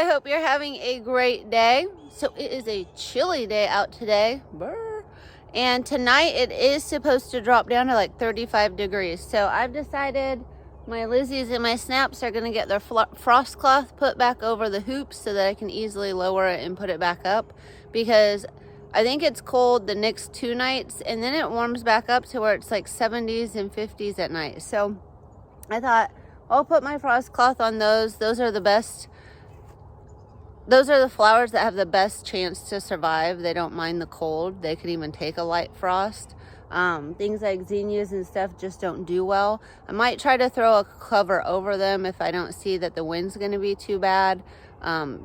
I hope you're having a great day. So it is a chilly day out today. Brr. And tonight it is supposed to drop down to like 35 degrees. So I've decided my Lizzies and my Snaps are going to get their frost cloth put back over the hoops so that I can easily lower it and put it back up, because I think it's cold the next 2 nights and then it warms back up to where it's like 70s and 50s at night. So I thought I'll put my frost cloth on those. Those are the best. Those are the flowers that have the best chance to survive. They don't mind the cold. They could even take a light frost. Things like zinnias and stuff just don't do well. I might try to throw a cover over them if I don't see that the wind's going to be too bad.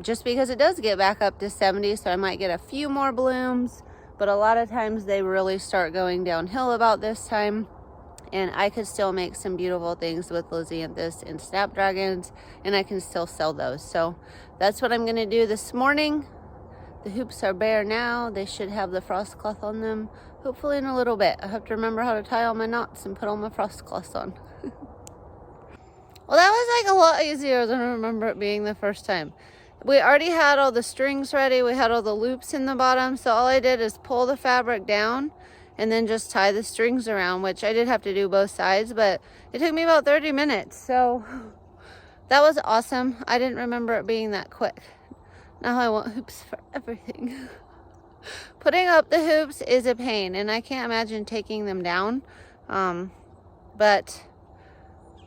Just because it does get back up to 70, so I might get a few more blooms. But a lot of times they really start going downhill about this time. And I could still make some beautiful things with Lizanthus and Snapdragons, and I can still sell those. So that's what I'm going to do this morning. The hoops are bare now. They should have the frost cloth on them hopefully in a little bit. I have to remember how to tie all my knots and put all my frost cloths on. Well, that was like a lot easier than I remember it being the first time. We already had all the strings ready. We had all the loops in the bottom. So all I did is pull the fabric down and then just tie the strings around, which I did have to do both sides, but it took me about 30 minutes. So that was awesome. I didn't remember it being that quick. Now I want hoops for everything. Putting up the hoops is a pain, and I can't imagine taking them down. But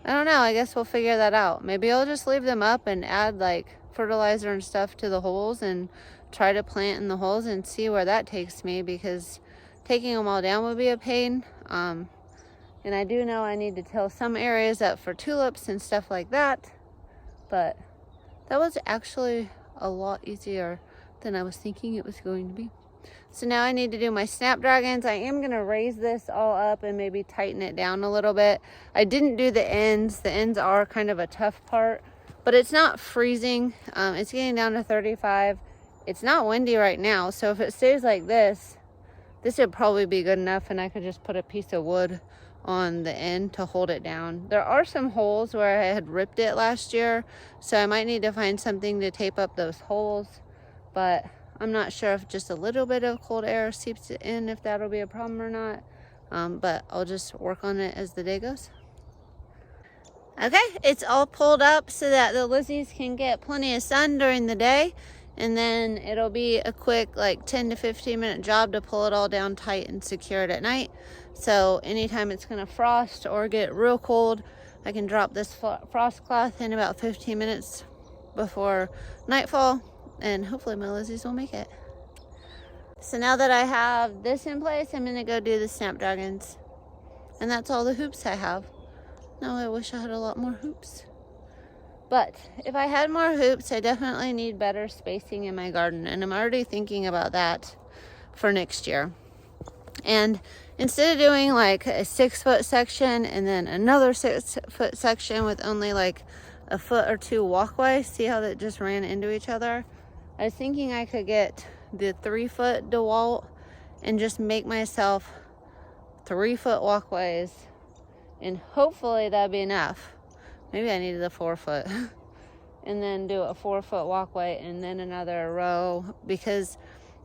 I don't know. I guess we'll figure that out. Maybe I'll just leave them up and add like fertilizer and stuff to the holes and try to plant in the holes and see where that takes me, because taking them all down would be a pain. And I do know I need to till some areas up for tulips and stuff like that. But that was actually a lot easier than I was thinking it was going to be. So now I need to do my Snapdragons. I am going to raise this all up and maybe tighten it down a little bit. I didn't do the ends. The ends are kind of a tough part, but it's not freezing. It's getting down to 35. It's not windy right now. So if it stays like this would probably be good enough, and I could just put a piece of wood on the end to hold it down. There are some holes where I had ripped it last year, so I might need to find something to tape up those holes, but I'm not sure if just a little bit of cold air seeps it in, if that'll be a problem or not. But I'll just work on it as the day goes. Okay, it's all pulled up so that the Lizzies can get plenty of sun during the day. And then it'll be a quick like 10 to 15 minute job to pull it all down tight and secure it at night. So anytime it's going to frost or get real cold, I can drop this frost cloth in about 15 minutes before nightfall, and hopefully my Lizzies will make it. So now that I have this in place, I'm going to go do the Snapdragons. And that's all the hoops I have. Now I wish I had a lot more hoops. But if I had more hoops, I definitely need better spacing in my garden. And I'm already thinking about that for next year. And instead of doing like a 6-foot section and then another 6-foot section with only like a foot or two walkway, see how that just ran into each other? I was thinking I could get the 3-foot DeWalt and just make myself 3-foot walkways. And hopefully that'd be enough. Maybe I needed a 4-foot and then do a 4-foot walkway and then another row, because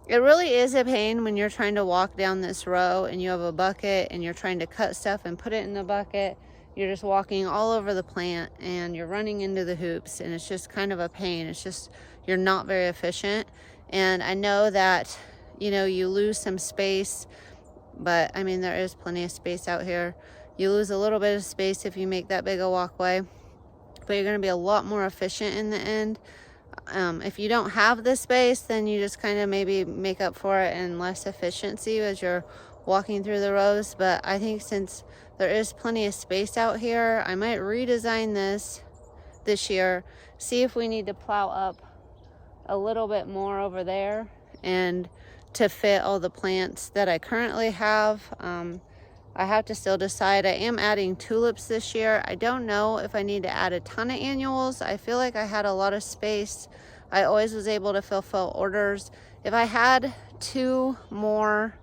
it really is a pain when you're trying to walk down this row and you have a bucket and you're trying to cut stuff and put it in the bucket. You're just walking all over the plant and you're running into the hoops, and it's just kind of a pain. It's just, you're not very efficient. And I know that, you know, you lose some space, but I mean, there is plenty of space out here. You lose a little bit of space if you make that big a walkway, but you're going to be a lot more efficient in the end. If you don't have the space, then you just kind of maybe make up for it in less efficiency as you're walking through the rows. But I think since there is plenty of space out here, I might redesign this year, see if we need to plow up a little bit more over there and to fit all the plants that I currently have. I have to still decide. I am adding tulips this year. I don't know if I need to add a ton of annuals. I feel like I had a lot of space. I always was able to fulfill orders. If I had 2 more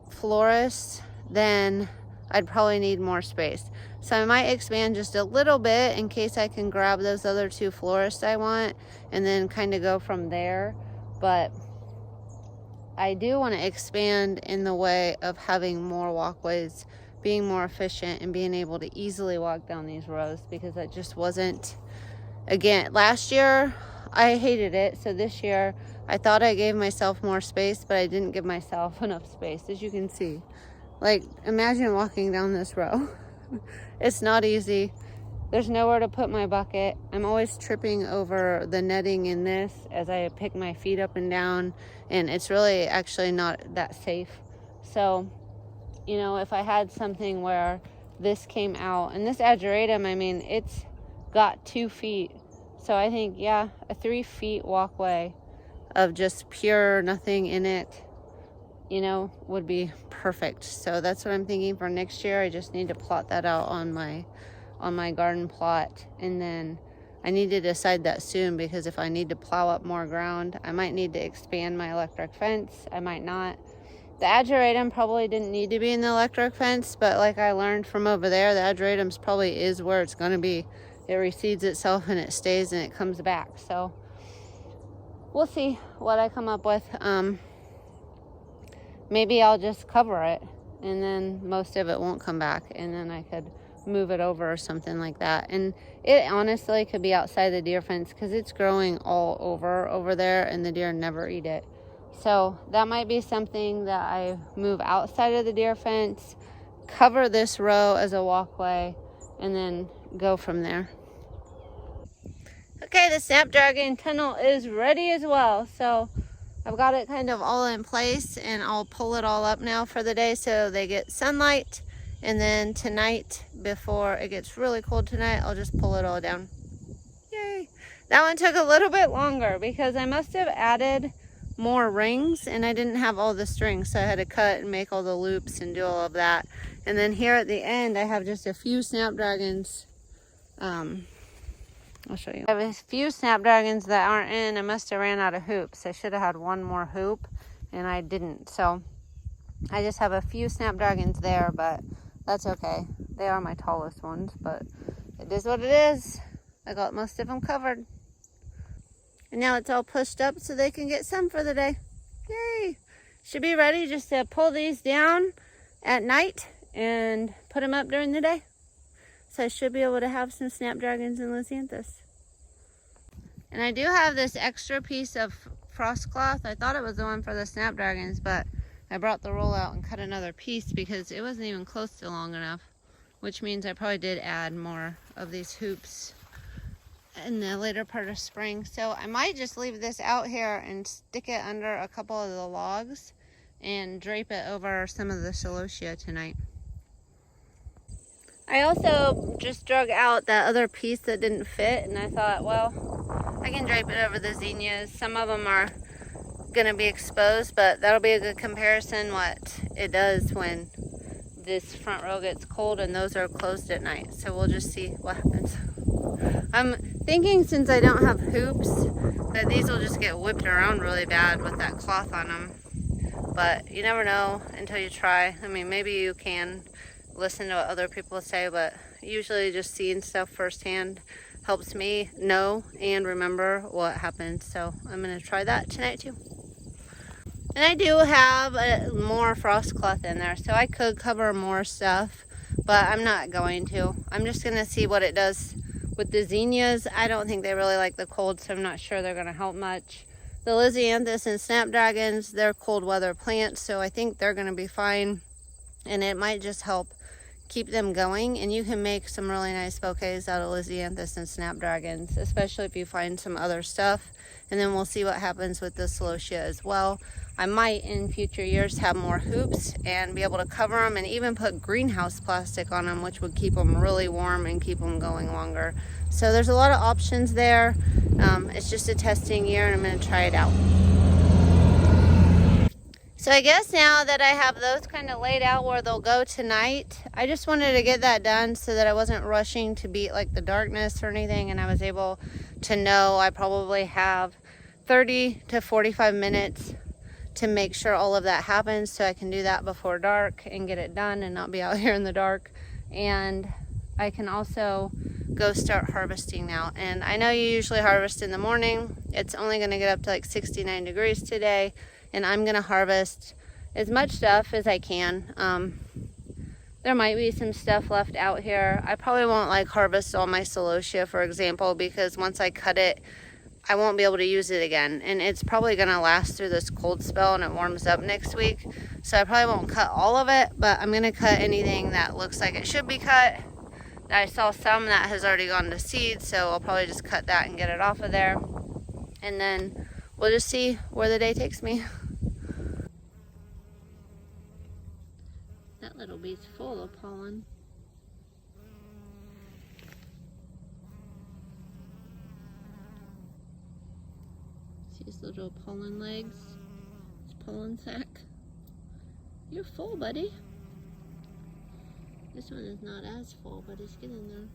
florists, then I'd probably need more space. So I might expand just a little bit in case I can grab those other 2 florists I want and then kind of go from there. But I do want to expand in the way of having more walkways, being more efficient, and being able to easily walk down these rows, because that just wasn't, again, last year I hated it. So this year I thought I gave myself more space, but I didn't give myself enough space, as you can see. Like, imagine walking down this row. It's not easy. There's nowhere to put my bucket. I'm always tripping over the netting in this as I pick my feet up and down, and it's really actually not that safe. So, you know, if I had something where this came out, and this Ageratum, I mean, it's got 2 feet. So I think, yeah, a 3 feet walkway of just pure nothing in it, you know, would be perfect. So that's what I'm thinking for next year. I just need to plot that out on my garden plot, and then I need to decide that soon, because if I need to plow up more ground, I might need to expand my electric fence. I might not. The Ageratum probably didn't need to be in the electric fence, but like I learned from over there, the Ageratum's probably is where it's going to be. It reseeds itself and it stays and it comes back. So we'll see what I come up with. Maybe I'll just cover it, and then most of it won't come back, and then I could move it over or something like that. And it honestly could be outside the deer fence, because it's growing all over there, and the deer never eat it. So that might be something that I move outside of the deer fence, cover this row as a walkway, and then go from there. Okay, the Snapdragon tunnel is ready as well. So I've got it kind of all in place, and I'll pull it all up now for the day so they get sunlight. And then tonight, before it gets really cold tonight, I'll just pull it all down. Yay! That one took a little bit longer because I must have added more rings and I didn't have all the strings, so I had to cut and make all the loops and do all of that. And then here at the end, I have just a few Snapdragons. I'll show you. I have a few Snapdragons that aren't in. I must have ran out of hoops. I should have had one more hoop, and I didn't. So I just have a few Snapdragons there, but that's okay. They are my tallest ones, but it is what it is. I got most of them covered. And now it's all pushed up so they can get sun for the day. Yay! Should be ready just to pull these down at night and put them up during the day. So I should be able to have some Snapdragons and Lisianthus. And I do have this extra piece of frost cloth. I thought it was the one for the Snapdragons, but I brought the roll out and cut another piece because it wasn't even close to long enough, which means I probably did add more of these hoops in the later part of spring. So I might just leave this out here and stick it under a couple of the logs and drape it over some of the celosia tonight. I also just drug out that other piece that didn't fit, and I thought, well, I can drape it over the zinnias. Some of them are going to be exposed, but that'll be a good comparison what it does when this front row gets cold and those are closed at night. So we'll just see what happens. I'm thinking, since I don't have hoops, that these will just get whipped around really bad with that cloth on them. But you never know until you try. I mean, maybe you can listen to what other people say, but usually just seeing stuff firsthand helps me know and remember what happened. So I'm going to try that tonight too. And I do have more frost cloth in there, so I could cover more stuff, but I'm not going to. I'm just going to see what it does with the zinnias. I don't think they really like the cold, so I'm not sure they're going to help much. The Lisianthus and Snapdragons, they're cold weather plants, so I think they're going to be fine, and it might just help keep them going. And you can make some really nice bouquets out of Lisianthus and Snapdragons, especially if you find some other stuff. And then we'll see what happens with the celosia as well. I might in future years have more hoops and be able to cover them and even put greenhouse plastic on them, which would keep them really warm and keep them going longer. So there's a lot of options there. It's just a testing year, and I'm going to try it out. So I guess now that I have those kind of laid out where they'll go tonight, I just wanted to get that done so that I wasn't rushing to beat like the darkness or anything, and I was able to know I probably have 30 to 45 minutes to make sure all of that happens, so I can do that before dark and get it done and not be out here in the dark. And I can also go start harvesting now. And I know you usually harvest in the morning. It's only going to get up to like 69 degrees today, and I'm going to harvest as much stuff as I can. There might be some stuff left out here. I probably won't like harvest all my celosia, for example, because once I cut it, I won't be able to use it again. And it's probably going to last through this cold spell and it warms up next week. So I probably won't cut all of it, but I'm going to cut anything that looks like it should be cut. I saw some that has already gone to seed, so I'll probably just cut that and get it off of there. And then we'll just see where the day takes me. That little bee's full of pollen. See his little pollen legs? His pollen sac. You're full, buddy. This one is not as full, but it's getting there.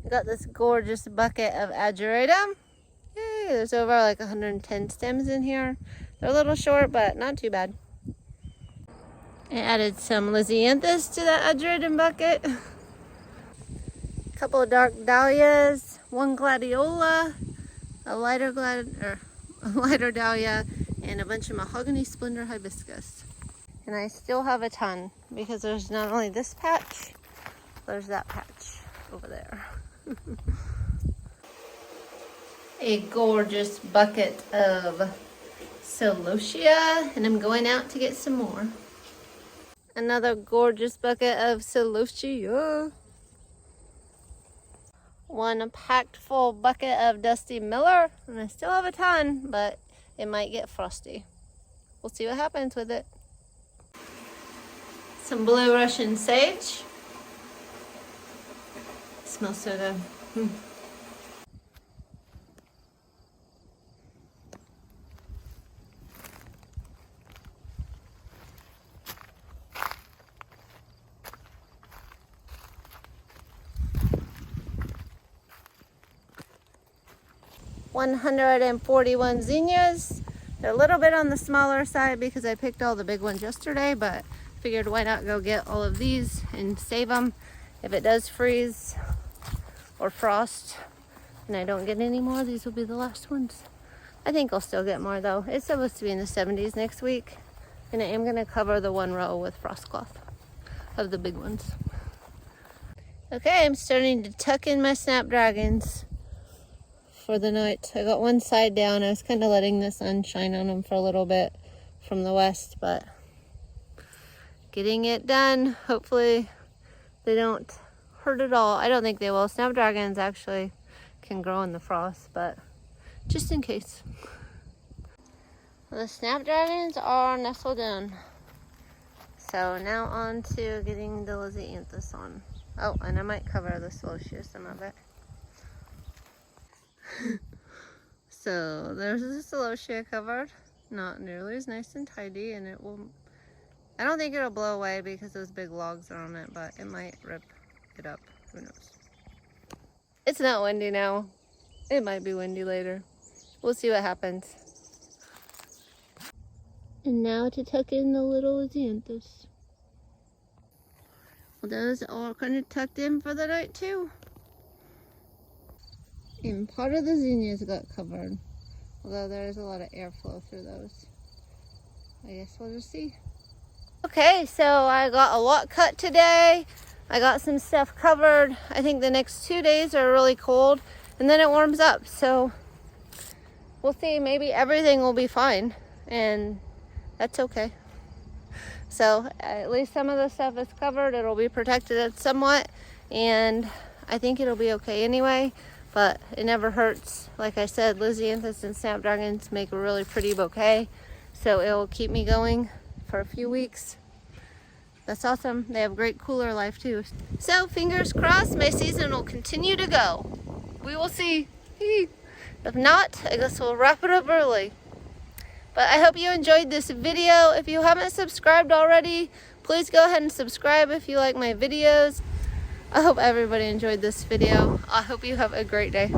I got this gorgeous bucket of Ageratum. Yay, there's over like 110 stems in here. They're a little short, but not too bad. I added some Lisianthus to that Ageratum bucket. A couple of dark dahlias, one gladiola, a lighter dahlia, and a bunch of mahogany splendor hibiscus. And I still have a ton because there's not only this patch, there's that patch over there. A gorgeous bucket of celosia, and I'm going out to get some more. Another gorgeous bucket of celosia. One packed full bucket of Dusty Miller, and I still have a ton, but it might get frosty. We'll see what happens with it. Some blue Russian sage. It smells so good. 141 zinnias. They're a little bit on the smaller side because I picked all the big ones yesterday, but figured why not go get all of these and save them. If it does freeze or frost and I don't get any more, these will be the last ones. I think I'll still get more though. It's supposed to be in the 70s next week, and I am gonna cover the one row with frost cloth of the big ones. Okay, I'm starting to tuck in my snapdragons for the night. I got one side down. I was kind of letting the sun shine on them for a little bit from the west, but getting it done. Hopefully they don't hurt at all. I don't think they will. Snapdragons actually can grow in the frost, but just in case. Well, the snapdragons are nestled in. So now on to getting the Lisianthus on. Oh, and I might cover the celosia, some of it. So there's the celosia covered. Not nearly as nice and tidy, and it will, I don't think it'll blow away because those big logs are on it, but it might rip it up. Who knows? It's not windy now. It might be windy later. We'll see what happens. And now to tuck in the little Lisianthus. Well, those are kind of tucked in for the night too. And part of the zinnias got covered, although there's a lot of airflow through those. I guess we'll just see. Okay, so I got a lot cut today. I got some stuff covered. I think the next 2 days are really cold, and then it warms up. So we'll see. Maybe everything will be fine, and that's okay. So at least some of the stuff is covered. It'll be protected somewhat, and I think it'll be okay anyway. But it never hurts. Like I said, Lisianthus and snapdragons make a really pretty bouquet, so it will keep me going for a few weeks. That's awesome. They have great cooler life too. So fingers crossed my season will continue to go. We will see. If not, I guess we'll wrap it up early. But I hope you enjoyed this video. If you haven't subscribed already, please go ahead and subscribe if you like my videos. I hope everybody enjoyed this video. I hope you have a great day.